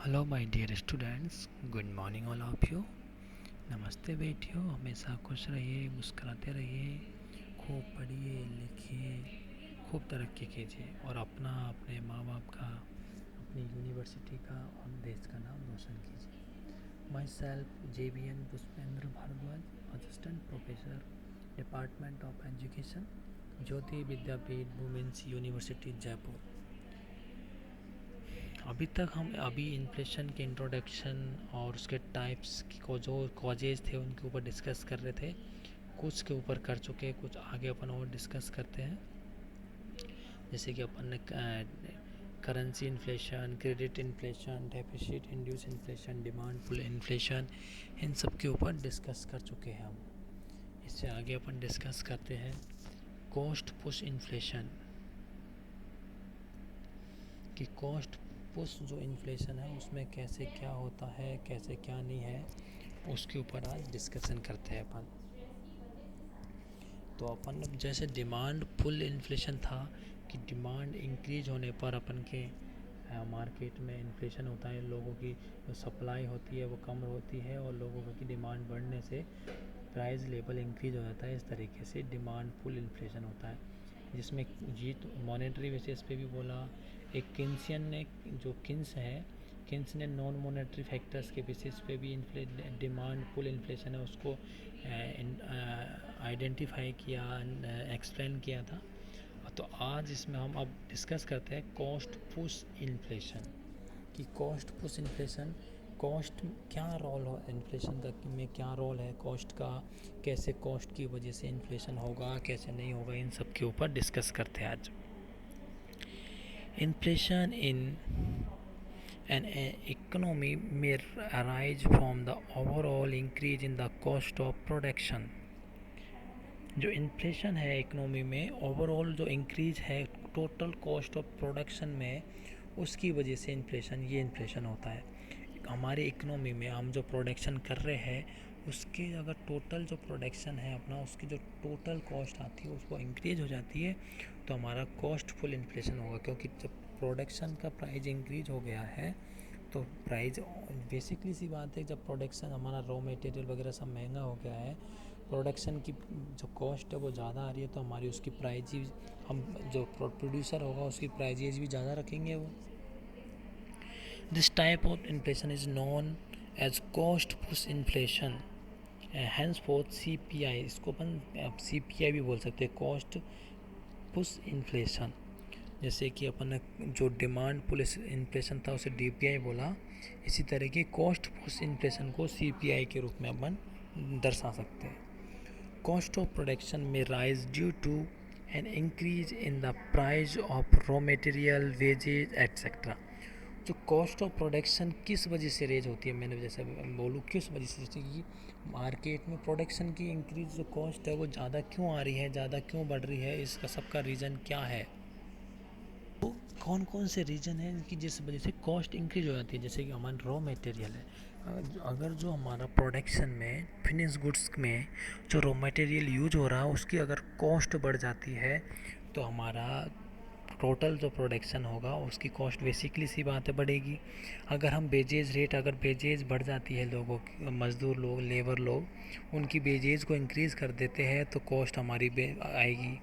Hello my dear students, good morning all of you. नमस्ते बेटियों, हमेशा खुश रहिए, मुस्कुराते रहिए, खूब पढ़िए लिखिए, खूब तरक्की कीजिए और अपने माँ बाप का, अपनी यूनिवर्सिटी का और देश का नाम रोशन कीजिए। Myself JBN Pushpendra Bharadwaj, assistant professor, department of education, Jyoti Vidyapeeth, women's university Jaipur. अभी तक हम इन्फ्लेशन के इंट्रोडक्शन और उसके टाइप्स को जो कॉजेज थे उनके ऊपर डिस्कस कर रहे थे। कुछ के ऊपर कर चुके, कुछ आगे अपन और डिस्कस करते हैं। जैसे कि अपन ने currency inflation, credit inflation, deficit induced inflation, demand pull inflation, इन सब के ऊपर डिस्कस कर चुके हैं हम। इससे आगे अपन डिस्कस करते हैं कॉस्ट पुश इन्फ्लेशन कि कॉस्ट पुश जो इन्फ्लेशन है उसमें कैसे क्या होता है, कैसे क्या नहीं है, उसके ऊपर आज डिस्कशन करते हैं अपन। तो अपन जैसे डिमांड पुल इन्फ्लेशन था कि डिमांड इंक्रीज होने पर अपन के मार्केट में इन्फ्लेशन होता है, लोगों की जो सप्लाई होती है वो कम होती है और लोगों की डिमांड बढ़ने से प्राइस लेवल इंक्रीज हो जाता है। इस तरीके से डिमांड पुल इन्फ्लेशन होता है, जिसमें जी तो मॉनेटरी बेसिस पे भी बोला। एक किन्सियन ने, जो किन्स है, किन्स ने नॉन मॉनेटरी फैक्टर्स के बेसिस पे भी डिमांड पुल इन्फ्लेशन है उसको आइडेंटिफाई किया, एक्सप्लेन किया था। तो आज इसमें हम अब डिस्कस करते हैं कॉस्ट पुश इन्फ्लेशन कि कॉस्ट पुश इन्फ्लेशन, कॉस्ट क्या रोल हो इन्फ्लेशन का, में क्या रोल है कॉस्ट का, कैसे कॉस्ट की वजह से इन्फ्लेशन होगा, कैसे नहीं होगा, इन सब के ऊपर डिस्कस करते हैं आज। Inflation in an economy may arise from the overall increase in the cost of production। जो इन्फ्लेशन है इकोनॉमी में, ओवरऑल जो इंक्रीज है टोटल कॉस्ट ऑफ प्रोडक्शन में, उसकी वजह से ये इन्फ्लेशन होता है। हमारी इकोनॉमी में हम जो प्रोडक्शन कर रहे हैं उसके अगर टोटल जो प्रोडक्शन है अपना, उसकी जो टोटल कॉस्ट आती है उसको इंक्रीज हो जाती है तो हमारा कॉस्टफुल इन्फ्लेशन होगा। क्योंकि जब प्रोडक्शन का प्राइस इंक्रीज हो गया है तो प्राइस, बेसिकली सी बात है, जब प्रोडक्शन हमारा रॉ मटेरियल वगैरह सब महंगा हो गया है, प्रोडक्शन की जो कॉस्ट है वो ज़्यादा आ रही है तो हमारी उसकी प्राइस, हम जो प्रोड्यूसर होगा उसकी प्राइजेज भी ज़्यादा रखेंगे वो। This type of inflation is known as cost push inflation, henceforth CPI, इसको अपन CPI भी बोल सकते हैं, कॉस्ट पुश इन्फ्लेशन। जैसे कि अपन ने जो डिमांड पुल इन्फ्लेशन था उसे DPI बोला, इसी तरह की कॉस्ट पुश इन्फ्लेशन को CPI के रूप में अपन दर्शा सकते हैं। Cost of production may rise due to an increase in the price of raw material, wages, etc। जो कॉस्ट ऑफ प्रोडक्शन किस वजह से रेज होती है, मैंने जैसे बोलूँ किस वजह से, जैसे कि मार्केट में प्रोडक्शन की इंक्रीज जो कॉस्ट है वो ज़्यादा क्यों आ रही है, ज़्यादा क्यों बढ़ रही है, इसका सबका रीज़न क्या है। तो कौन कौन से रीज़न है कि जिस वजह से कॉस्ट इंक्रीज हो जाती है। जैसे कि हमारा रॉ मटेरियल है, अगर जो हमारा प्रोडक्शन में फिनिश गुड्स में जो रॉ मटेरियल यूज हो रहा है उसकी अगर कॉस्ट बढ़ जाती है तो हमारा टोटल जो प्रोडक्शन होगा उसकी कॉस्ट बेसिकली सी बात है बढ़ेगी। अगर हम बेजेज रेट, अगर बेजेज बढ़ जाती है, लोगों की, मज़दूर लोग, लेबर लोग, उनकी बेजेज को इंक्रीज़ कर देते हैं तो कॉस्ट हमारी आएगी।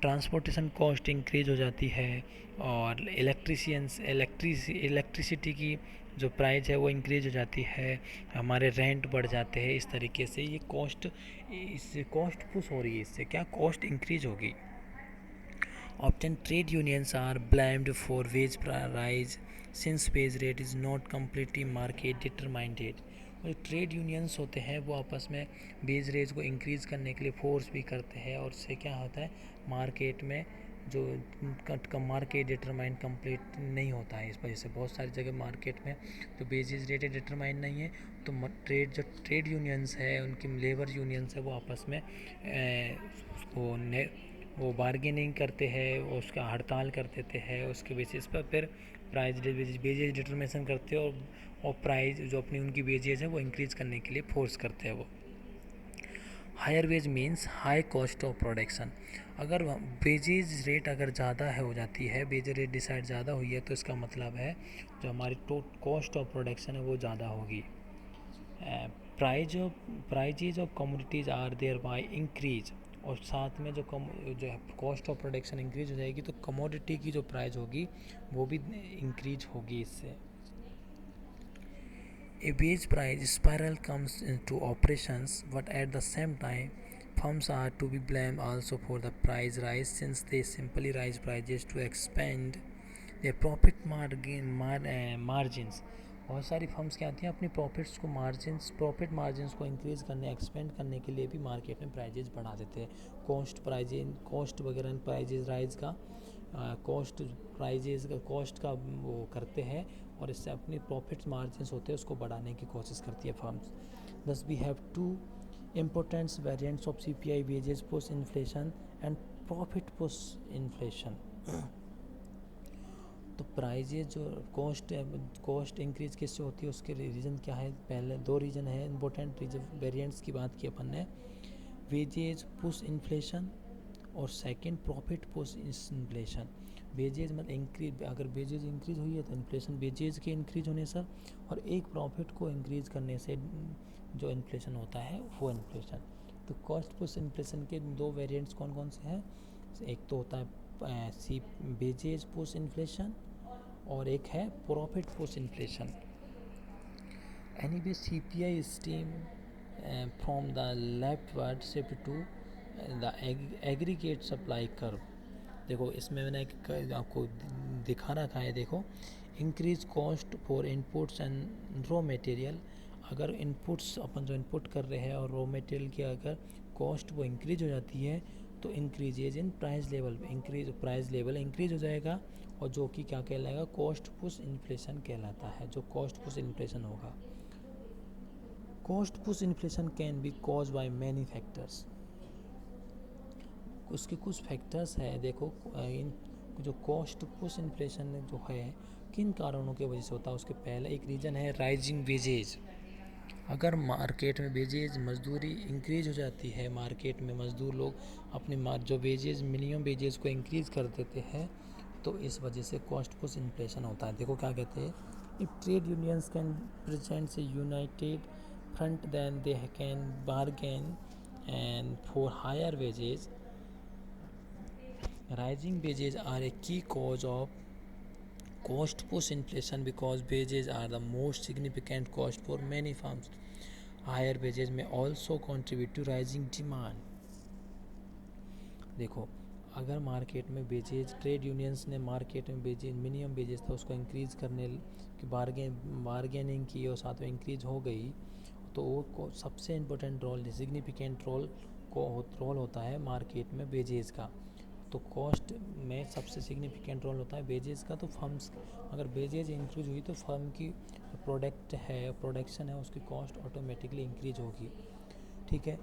ट्रांसपोर्टेशन कॉस्ट इंक्रीज हो जाती है और इलेक्ट्रिसिटी की जो प्राइस है वो इंक्रीज हो जाती है, हमारे रेंट बढ़ जाते हैं। इस तरीके से ये कॉस्ट, इससे कॉस्ट पुश हो रही है, इससे क्या कॉस्ट इंक्रीज होगी। Often trade unions are blamed for wage rise since wage rate is not completely market determined। और ट्रेड यूनियंस होते हैं वो आपस में वेज रेज को इंक्रीज़ करने के लिए फोर्स भी करते हैं और उससे क्या होता है, मार्केट में जो मार्केट डिटरमाइन कंप्लीट नहीं होता है। इस वजह से बहुत सारी जगह मार्केट में जो बेसिस रेट डिटरमाइन नहीं है तो जो ट्रेड यूनियंस है, उनकी लेबर यूनियंस है, वो आपस में वो बार्गेनिंग करते हैं, उसका हड़ताल कर देते हैं, उसके बेसिस पर फिर प्राइस बेजेज डिटर्मिनेशन करते हैं और प्राइस जो अपनी उनकी बेजेज है वो इंक्रीज़ करने के लिए फोर्स करते हैं वो। Higher wage means high cost of production. अगर वेजेज रेट अगर ज़्यादा है हो जाती है, वेज रेट डिसाइड ज़्यादा हुई है, तो इसका मतलब है जो हमारी कॉस्ट ऑफ प्रोडक्शन है वो ज़्यादा होगी। Prices of commodities are thereby increase, और साथ में जो है कॉस्ट ऑफ प्रोडक्शन इंक्रीज हो जाएगी तो कमोडिटी की जो प्राइस होगी वो भी इंक्रीज होगी इससे। A wage price spiral comes into operations, but at the same time, firms are to be blamed also for the price rise, since they simply raise prices to expand their profit margins। बहुत सारी firms क्या आती हैं अपनी profit margins को increase करने, expand करने के लिए भी मार्केट में प्राइजेज बढ़ा देते हैं। कॉस्ट वगैरह प्राइजेज राइज का कॉस्ट का वो करते हैं, और इससे अपनी प्रॉफिट मार्जिन्स होते हैं उसको बढ़ाने की कोशिश करती है firms. Thus we have two important variants of CPI, wages push inflation and profit push inflation. तो प्राइजेज जो कॉस्ट इंक्रीज किससे होती है उसके रीज़न क्या है? पहले 2 रीज़न है इम्पोर्टेंट वेरिएंट्स की बात की अपन ने, वेजेज पुश इन्फ्लेशन और second profit push inflation. Wages मतलब इंक्रीज, अगर वेजेज इंक्रीज हुई है तो इन्फ्लेशन वेजेज के इंक्रीज होने से, और एक प्रॉफिट को इंक्रीज करने से जो इन्फ्लेशन होता है वो इन्फ्लेशन। तो कॉस्ट पुश इन्फ्लेशन के 2 वेरिएंट्स कौन कौन से हैं? एक तो होता है वेजेज पुश इन्फ्लेशन और एक है profit push inflation. Anyway CPI stem from the leftward shift to the aggregate supply curve. देखो इसमें मैंने आपको दिखा रखा है, देखो increase cost for inputs and raw material. अगर इनपुट्स अपन जो इनपुट कर रहे हैं और रॉ मटेरियल की अगर कॉस्ट वो इंक्रीज हो जाती है तो increases in price level increase हो जाएगा, और जो कि क्या कहलाएगा? कॉस्ट पुश इन्फ्लेशन कहलाता है, जो कॉस्ट पुश इन्फ्लेशन होगा। Cost push inflation can be cause by many factors. उसके कुछ फैक्टर्स हैं, देखो इन जो कॉस्ट पुश इन्फ्लेशन जो है किन कारणों की वजह से होता है। उसके पहले एक रीज़न है राइजिंग वेजेज। अगर मार्केट में वेजेज मजदूरी इंक्रीज हो जाती है, मार्केट में मजदूर लोग अपने जो वेजेज मिनिमम वेजेज को इंक्रीज कर देते हैं, तो इस वजह से कॉस्ट पुश इन्फ्लेशन होता है। देखो क्या कहते हैं, if trade unions can present a united front then they can bargain and for higher wages. Rising wages are a key cause of cost push inflation because wages are the most significant cost for many firms. Higher wages may also contribute to rising demand. देखो अगर market में wages, trade unions ने market में wages minimum wages था उसको increase करने की bargaining की और साथ में इंक्रीज हो गई, तो वो सबसे इम्पोर्टेंट सिग्निफिकेंट रोल होता है मार्केट में वेजेज का। तो कॉस्ट में सबसे सिग्निफिकेंट रोल होता है वेजेस का। तो फर्म्स अगर वेजेज इंक्रीज हुई तो फर्म की प्रोडक्शन है उसकी कॉस्ट ऑटोमेटिकली इंक्रीज होगी। ठीक है,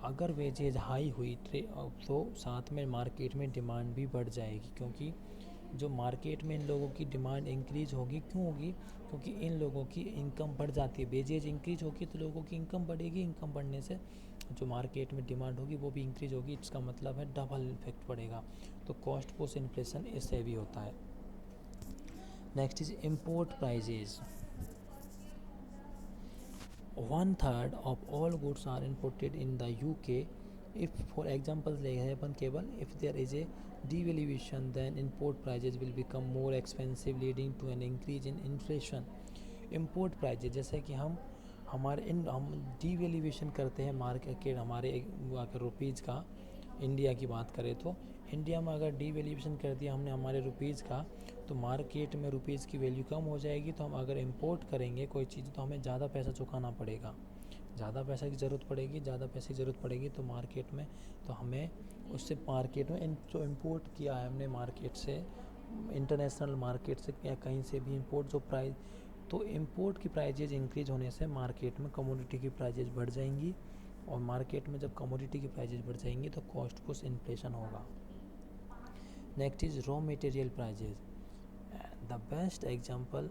अगर वेजेज हाई हुई तो साथ में मार्केट में डिमांड भी बढ़ जाएगी, क्योंकि जो मार्केट में इन लोगों की डिमांड इंक्रीज होगी। क्यों होगी? क्योंकि इन लोगों की इनकम बढ़ जाती है। वेजेज इंक्रीज होगी तो लोगों की इनकम बढ़ेगी, इनकम बढ़ने से जो मार्केट में डिमांड होगी वो भी इंक्रीज होगी। इसका मतलब है डबल इफेक्ट पड़ेगा। तो कॉस्ट पुश इन्फ्लेशन इससे भी होता है। Next is import prices. 1/3 of all goods are imported in the UK. If for example ले हैं अपन केवल, if there is a devaluation then import prices will become more expensive leading to an increase in inflation. import prices जैसे कि हम डीवेल्यूएशन करते हैं market हमारे rupees का। इंडिया की बात करें तो इंडिया में अगर डीवेल्यूएशन कर दिया हमने हमारे रुपीज़ का, तो मार्केट में रुपीज़ की वैल्यू कम हो जाएगी। तो हम अगर इंपोर्ट करेंगे कोई चीज़ तो हमें ज़्यादा पैसा चुकाना पड़ेगा, ज़्यादा पैसे की ज़रूरत पड़ेगी तो मार्केट में, तो हमें उससे मार्केट में जो इंपोर्ट किया है हमने मार्केट से, इंटरनेशनल मार्केट से या कहीं से भी इंपोर्ट जो प्राइस, तो इंपोर्ट की प्राइजेज इंक्रीज होने से मार्केट में कमोडिटी की प्राइजेज बढ़ जाएंगी, और मार्केट में जब कमोडिटी की प्राइजेज बढ़ जाएंगी तो कॉस्ट पुश इन्फ्लेशन होगा। Next is raw material prices. The best example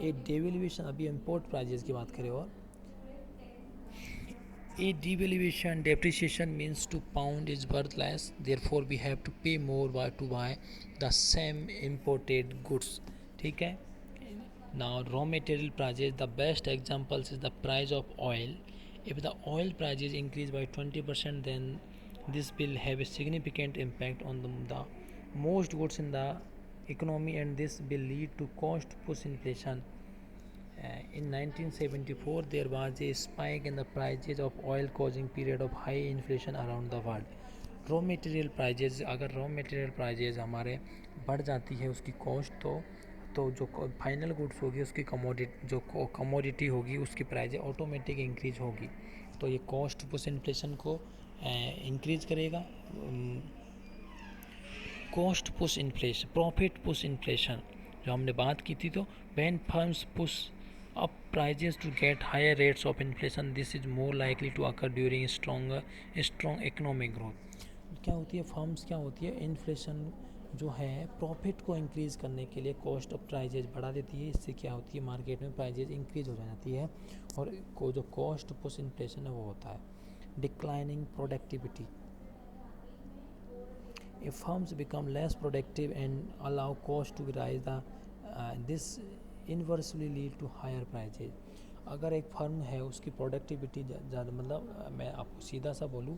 a devaluation, अभी इंपोर्ट प्राइजेज की बात करें, और A devaluation, depreciation means to pound is worth less, therefore we have to pay more to buy the same imported goods. ठीक है. Now raw material prices, the best examples is the price of oil. If the oil prices increase by 20%, then this will have a significant impact on the most goods in the economy, and this will lead to cost push inflation. In 1974, there was a spike in the prices of oil causing period of high inflation around the world. Raw material prices, अगर raw material prices हमारे बढ़ जाती है उसकी cost, तो जो final goods होगी उसकी कमोडिटी होगी उसकी प्राइज ऑटोमेटिक इंक्रीज होगी. तो ये कॉस्ट पुश इन्फ्लेशन को इंक्रीज करेगा. Cost push inflation, profit push inflation जो हमने बात की थी. तो when firms push up prices to get higher rates of inflation, this is more likely to occur during strong economic growth. क्या होती है फर्म्स, क्या होती है इन्फ्लेशन जो है प्रॉफिट को इंक्रीज़ करने के लिए कॉस्ट ऑफ प्राइजेज बढ़ा देती है. इससे क्या होती है मार्केट में प्राइजेज इंक्रीज हो जाती है और जो कॉस्ट पुश इन्फ्लेशन है वो होता है. Declining productivity, if firms become less productive and allow cost to rise, this inversely lead to higher prices. अगर एक फर्म है उसकी प्रोडक्टिविटी ज़्यादा, मतलब मैं आपको सीधा सा बोलूँ,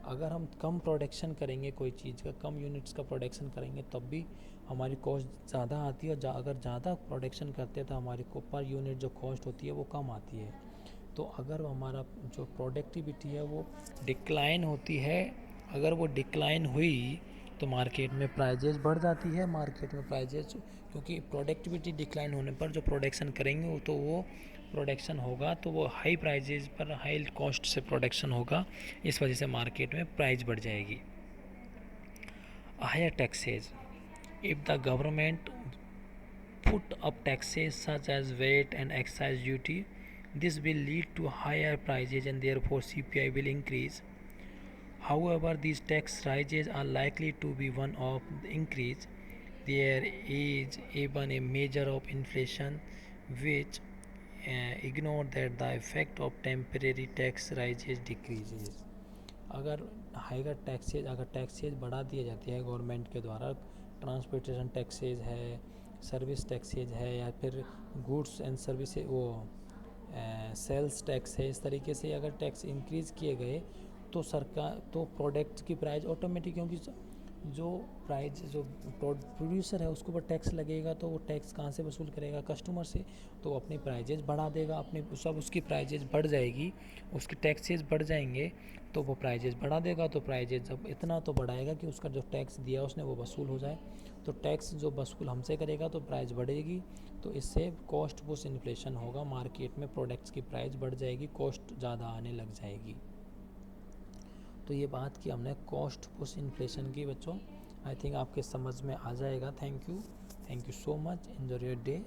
अगर हम कम प्रोडक्शन करेंगे कोई चीज़ का, कम यूनिट्स का प्रोडक्शन करेंगे तब भी हमारी कॉस्ट ज़्यादा आती है. और अगर ज़्यादा प्रोडक्शन करते हैं तो हमारी पर यूनिट जो कॉस्ट होती है वो कम आती है. तो अगर हमारा जो प्रोडक्टिविटी है वो डिक्लाइन होती है, अगर वो डिक्लाइन हुई तो मार्केट में प्राइजेज बढ़ जाती है. मार्केट में प्राइजेज, क्योंकि प्रोडक्टिविटी डिक्लाइन होने पर जो प्रोडक्शन करेंगे वो, तो वो प्रोडक्शन होगा तो वो हाई प्राइजेज पर, हाई कॉस्ट से प्रोडक्शन होगा, इस वजह से मार्केट में प्राइस बढ़ जाएगी. Higher taxes, if the government put up taxes such as VAT and excise duty, this will lead to higher prices and therefore CPI will increase. However, these tax rises are likely to be one-off increase. There is even a measure of inflation which ignore that the effect of temporary tax rises decreases. अगर taxes बढ़ा दिए जाते हैं government के द्वारा, transportation taxes है, service taxes है, या फिर गुड्स एंड सर्विस वो सेल्स टैक्स है, इस तरीके से अगर टैक्स इंक्रीज़ किए गए तो सरकार, तो प्रोडक्ट की प्राइस ऑटोमेटिक, क्योंकि जो प्राइस जो प्रोड्यूसर है उसके ऊपर टैक्स लगेगा तो वो टैक्स कहाँ से वसूल करेगा, कस्टमर से. तो अपनी प्राइजेज बढ़ा देगा, अपने सब उसकी प्राइजेज बढ़ जाएगी, उसके टैक्सेस बढ़ जाएंगे तो वो प्राइजेज बढ़ा देगा. तो प्राइजेज जब इतना तो बढ़ाएगा कि उसका जो टैक्स दिया उसने वो वसूल हो जाए. तो टैक्स जो वसूल हमसे करेगा तो प्राइस बढ़ेगी. तो इससे कॉस्ट पुश इन्फ्लेशन होगा, मार्केट में प्रोडक्ट्स की प्राइस बढ़ जाएगी, कॉस्ट ज़्यादा आने लग जाएगी. तो ये बात की हमने कॉस्ट पुश इन्फ्लेशन की. बच्चों आई थिंक आपके समझ में आ जाएगा. Thank you so much. Enjoy your day.